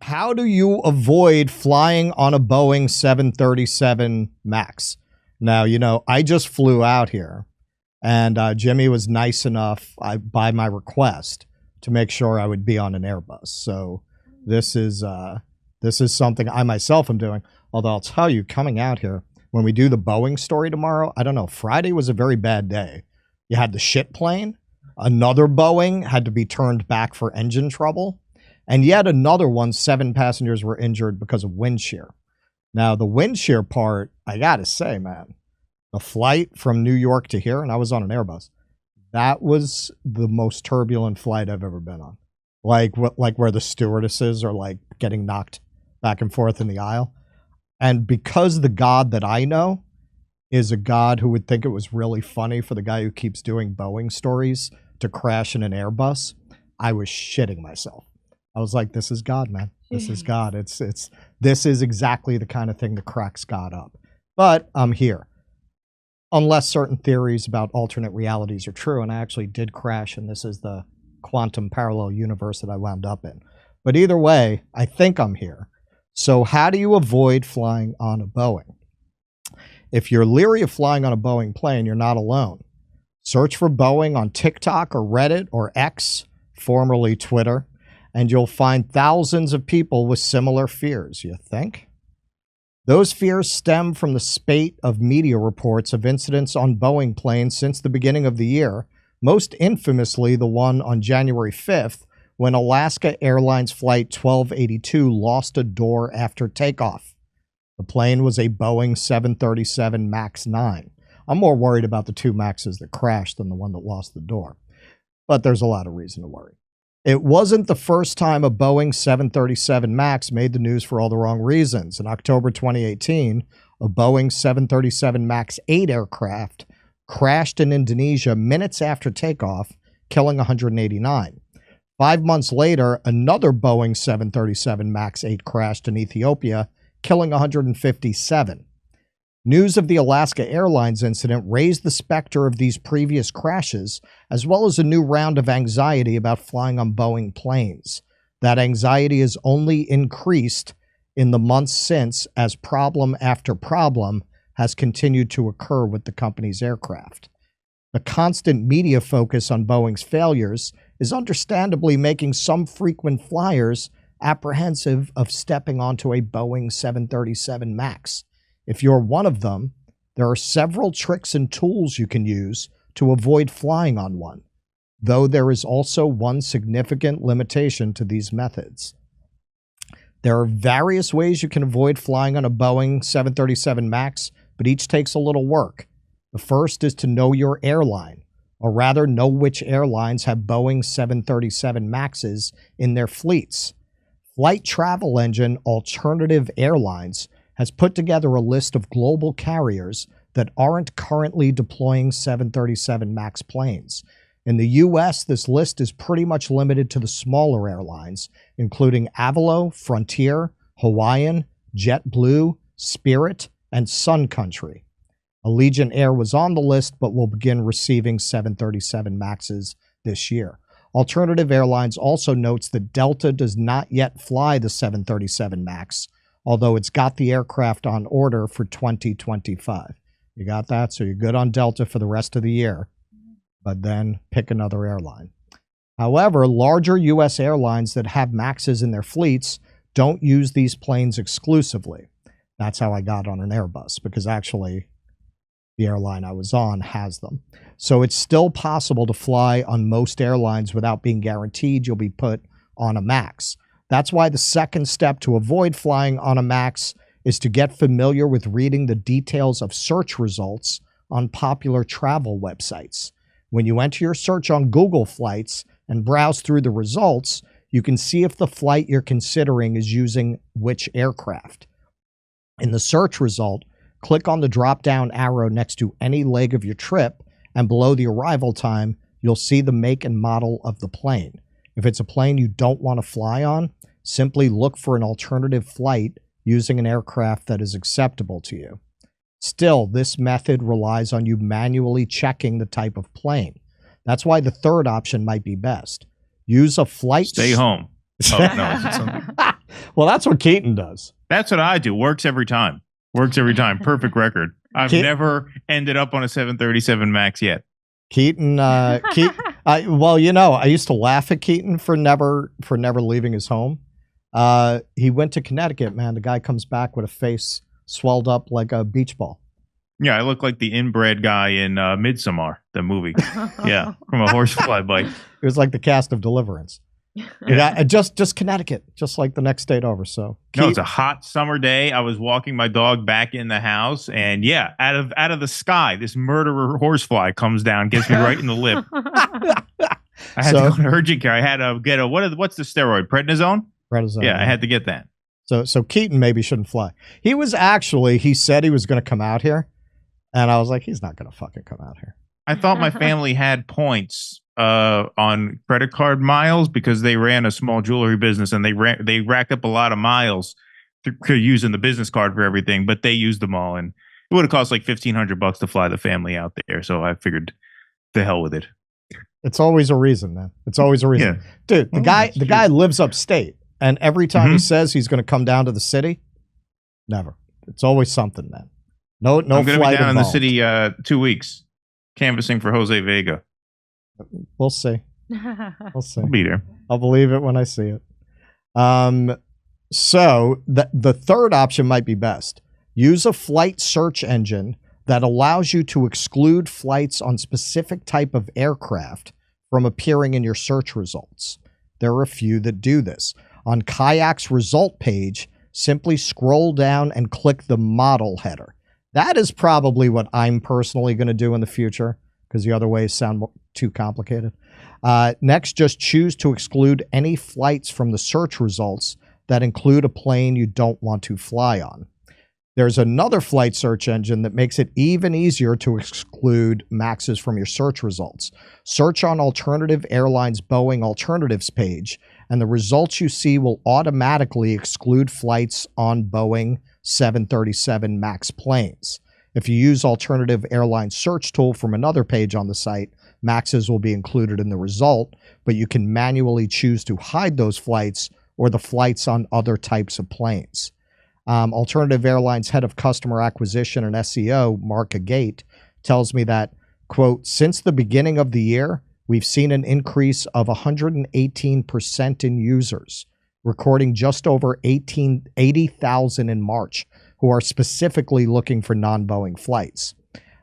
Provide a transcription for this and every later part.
How do you avoid flying on a Boeing 737 MAX? Now, you know, I just flew out here, and Jimmy was nice enough, by my request, to make sure I would be on an Airbus. So this is something I myself am doing. Although I'll tell you, coming out here, when we do the Boeing story tomorrow, I don't know, Friday was a very bad day. You had the shit plane. Another Boeing had to be turned back for engine trouble. And yet another one, 7 passengers were injured because of wind shear. Now, the wind shear part, I got to say, man, the flight from New York to here, and I was on an Airbus, that was the most turbulent flight I've ever been on. Like where the stewardesses are like getting knocked back and forth in the aisle. And because the God that I know is a God who would think it was really funny for the guy who keeps doing Boeing stories to crash in an Airbus, I was shitting myself. I was like, this is God, man. This is God. This is exactly the kind of thing that cracks God up. But I'm here. Unless certain theories about alternate realities are true, and I actually did crash, and this is the quantum parallel universe that I wound up in. But either way, I think I'm here. So how do you avoid flying on a Boeing? If you're leery of flying on a Boeing plane, you're not alone. Search for Boeing on TikTok or Reddit or X, formerly Twitter, and you'll find thousands of people with similar fears, you think? Those fears stem from the spate of media reports of incidents on Boeing planes since the beginning of the year, most infamously the one on January 5th, when Alaska Airlines Flight 1282 lost a door after takeoff. The plane was a Boeing 737 MAX 9. I'm more worried about the 2 MAXes that crashed than the one that lost the door. But there's a lot of reason to worry. It wasn't the first time a Boeing 737 MAX made the news for all the wrong reasons. In October 2018, a Boeing 737 MAX 8 aircraft crashed in Indonesia minutes after takeoff, killing 189. 5 months later, another Boeing 737 MAX 8 crashed in Ethiopia, killing 157. News of the Alaska Airlines incident raised the specter of these previous crashes, as well as a new round of anxiety about flying on Boeing planes. That anxiety has only increased in the months since, as problem after problem has continued to occur with the company's aircraft. The constant media focus on Boeing's failures is understandably making some frequent flyers apprehensive of stepping onto a Boeing 737 MAX. If you're one of them, there are several tricks and tools you can use to avoid flying on one, though there is also one significant limitation to these methods. There are various ways you can avoid flying on a Boeing 737 MAX, but each takes a little work. The first is to know your airline, or rather know which airlines have Boeing 737 MAXes in their fleets. Flight Travel Engine Alternative Airlines has put together a list of global carriers that aren't currently deploying 737 MAX planes. In the U.S., this list is pretty much limited to the smaller airlines, including Avalo, Frontier, Hawaiian, JetBlue, Spirit, and Sun Country. Allegiant Air was on the list, but will begin receiving 737 MAXes this year. Alternative Airlines also notes that Delta does not yet fly the 737 MAX, although it's got the aircraft on order for 2025. You got that? So you're good on Delta for the rest of the year, but then pick another airline. However, larger U.S. airlines that have MAXes in their fleets don't use these planes exclusively. That's how I got on an Airbus, because actually the airline I was on has them. So it's still possible to fly on most airlines without being guaranteed you'll be put on a MAX. That's why the second step to avoid flying on a MAX is to get familiar with reading the details of search results on popular travel websites. When you enter your search on Google Flights and browse through the results, you can see if the flight you're considering is using which aircraft. In the search result, click on the drop-down arrow next to any leg of your trip, and below the arrival time, you'll see the make and model of the plane. If it's a plane you don't want to fly on, simply look for an alternative flight using an aircraft that is acceptable to you. Still, this method relies on you manually checking the type of plane. That's why the third option might be best. Use a flight... Stay home. Oh, no. Well, that's what Keaton does. That's what I do. Works every time. Works every time. Perfect record. I've never ended up on a 737 MAX yet. Keaton, well, you know, I used to laugh at Keaton for never leaving his home. He went to Connecticut, man. The guy comes back with a face swelled up like a beach ball. Yeah, I look like the inbred guy in Midsommar, the movie. Yeah, from a horsefly bite. It was like the cast of Deliverance. Yeah, just Connecticut, just like the next state over. So no, it's a hot summer day. I was walking my dog back in the house, and yeah, out of the sky, this murderer horsefly comes down, gets me right in the lip. I had to go to urgent care. I had to get what's the steroid? Prednisone. Yeah, I had to get that. So Keaton maybe shouldn't fly. He said he was going to come out here, and I was like, he's not going to fucking come out here. I thought my family had points on credit card miles because they ran a small jewelry business, and they racked up a lot of miles to using the business card for everything, but they used them all, and it would have cost like $1,500 to fly the family out there. So I figured, the hell with it. It's always a reason, man. It's always a reason, dude. The guy lives upstate, and every time he says he's going to come down to the city, never. It's always something, man. No I'm going to be down involved. in the city 2 weeks, canvassing for Jose Vega. We'll see. We'll see. I'll be there. I'll believe it when I see it. So the third option might be best. Use a flight search engine that allows you to exclude flights on specific type of aircraft from appearing in your search results. There are a few that do this. On Kayak's result page, simply scroll down and click the model header. That is probably what I'm personally going to do in the future, because the other ways sound too complicated. Next, just choose to exclude any flights from the search results that include a plane you don't want to fly on. There's another flight search engine that makes it even easier to exclude MAXs from your search results. Search on Alternative Airlines Boeing Alternatives page, and the results you see will automatically exclude flights on Boeing 737 MAX planes. If you use Alternative Airlines search tool from another page on the site, MAXs will be included in the result, but you can manually choose to hide those flights or the flights on other types of planes. Alternative Airlines head of customer acquisition and SEO, Mark Agate, tells me that, quote, since the beginning of the year, we've seen an increase of 118% in users, recording just over 80,000 in March, who are specifically looking for non-Boeing flights.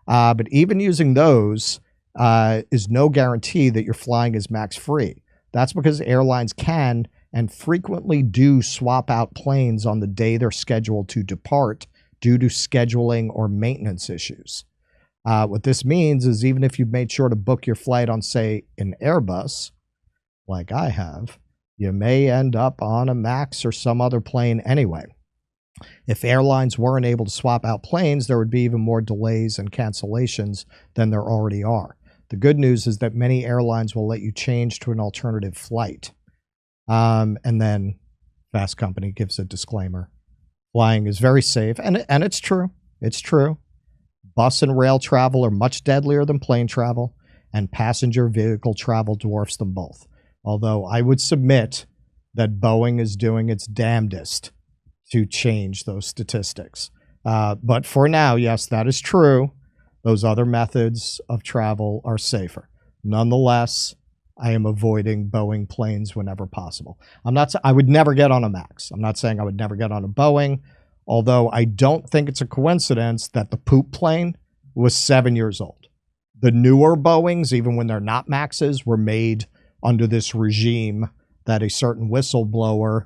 But even using those is no guarantee that your flying is MAX free. That's because airlines can and frequently do swap out planes on the day they're scheduled to depart due to scheduling or maintenance issues. What this means is even if you've made sure to book your flight on, say, an Airbus, like I have, you may end up on a MAX or some other plane anyway. If airlines weren't able to swap out planes, there would be even more delays and cancellations than there already are. The good news is that many airlines will let you change to an alternative flight. And then Fast Company gives a disclaimer. Flying is very safe, and it's true. It's true. Bus and rail travel are much deadlier than plane travel, and passenger vehicle travel dwarfs them both. Although I would submit that Boeing is doing its damnedest to change those statistics. But for now, yes, that is true. Those other methods of travel are safer. Nonetheless, I am avoiding Boeing planes whenever possible. I would never get on a MAX. I'm not saying I would never get on a Boeing, although I don't think it's a coincidence that the poop plane was 7 years old. The newer Boeings, even when they're not MAXs, were made under this regime that a certain whistleblower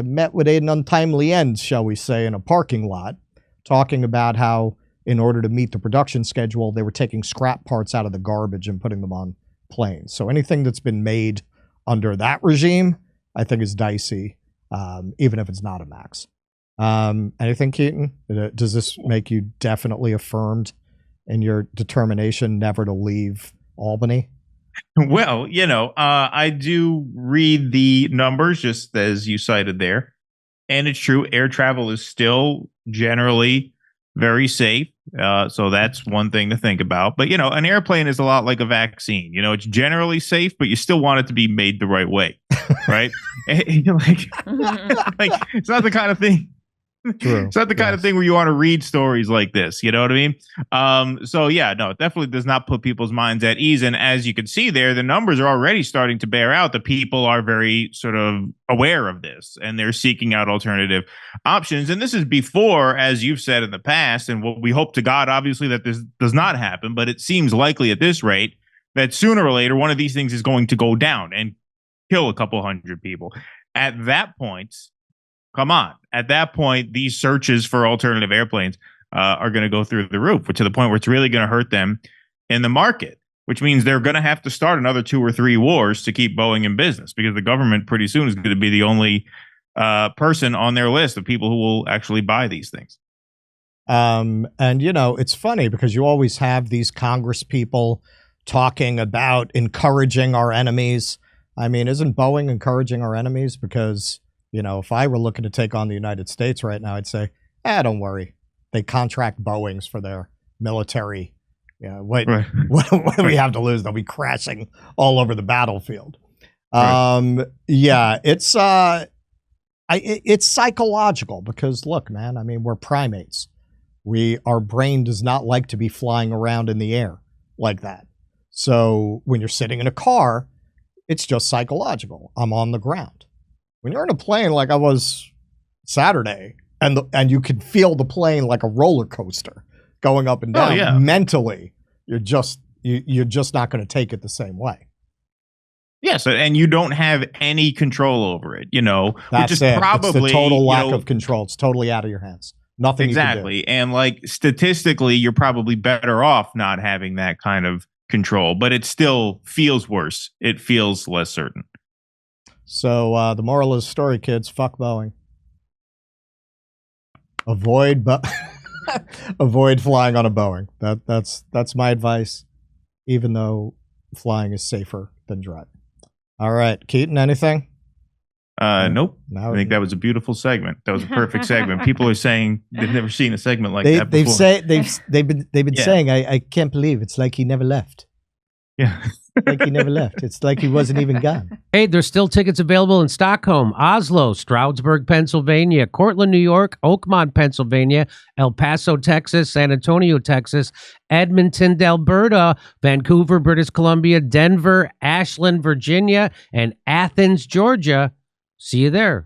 met with an untimely end, shall we say, in a parking lot, talking about how in order to meet the production schedule, they were taking scrap parts out of the garbage and putting them on planes. So anything that's been made under that regime, I think is dicey, even if it's not a MAX. Anything, Keaton? Does this make you definitely affirmed in your determination never to leave Albany? Well, I do read the numbers just as you cited there. And it's true, air travel is still generally very safe. So that's one thing to think about. But, an airplane is a lot like a vaccine. It's generally safe, but you still want it to be made the right way. right? And you're like it's not the kind of thing. True. It's not the kind of thing where you want to read stories like this. You know what I mean? So yeah, no, it definitely does not put people's minds at ease. And as you can see there, the numbers are already starting to bear out. The people are very sort of aware of this and they're seeking out alternative options. And this is before, as you've said in the past, and what we hope to God, obviously, that this does not happen, but it seems likely at this rate that sooner or later, one of these things is going to go down and kill a couple hundred people. At that point, come on. At that point, these searches for alternative airplanes are going to go through the roof, to the point where it's really going to hurt them in the market, which means they're going to have to start another 2 or 3 wars to keep Boeing in business, because the government pretty soon is going to be the only person on their list of people who will actually buy these things. And, you know, it's funny because you always have these Congress people talking about encouraging our enemies. I mean, isn't Boeing encouraging our enemies? Because, you know, if I were looking to take on the United States right now, I'd say, don't worry. They contract Boeings for their military. What do we have to lose? They'll be crashing all over the battlefield. Right. Yeah, it's psychological because, look, man, I mean, we're primates. Our brain does not like to be flying around in the air like that. So when you're sitting in a car, it's just psychological. I'm on the ground. When you're in a plane like I was Saturday, and you can feel the plane like a roller coaster going up and down, mentally, you're just not going to take it the same way. Yes, and you don't have any control over it, you know. That's which is it. Probably it's the total lack of control. It's totally out of your hands. Nothing exactly. You can do. And like statistically, you're probably better off not having that kind of control, but it still feels worse. It feels less certain. So the moral of the story, kids, fuck Boeing. Avoid flying on a Boeing. That's my advice, even though flying is safer than driving. All right, Keaton, anything? Nope. I think that was a beautiful segment. That was a perfect segment. People are saying they've never seen a segment like that before. They've been saying, I can't believe it's like he never left. Yeah. Like he never left. It's like he wasn't even gone. Hey, there's still tickets available in Stockholm, Oslo, Stroudsburg, Pennsylvania, Cortland, New York, Oakmont, Pennsylvania, El Paso, Texas, San Antonio, Texas, Edmonton, Alberta, Vancouver, British Columbia, Denver, Ashland, Virginia, and Athens, Georgia. See you there.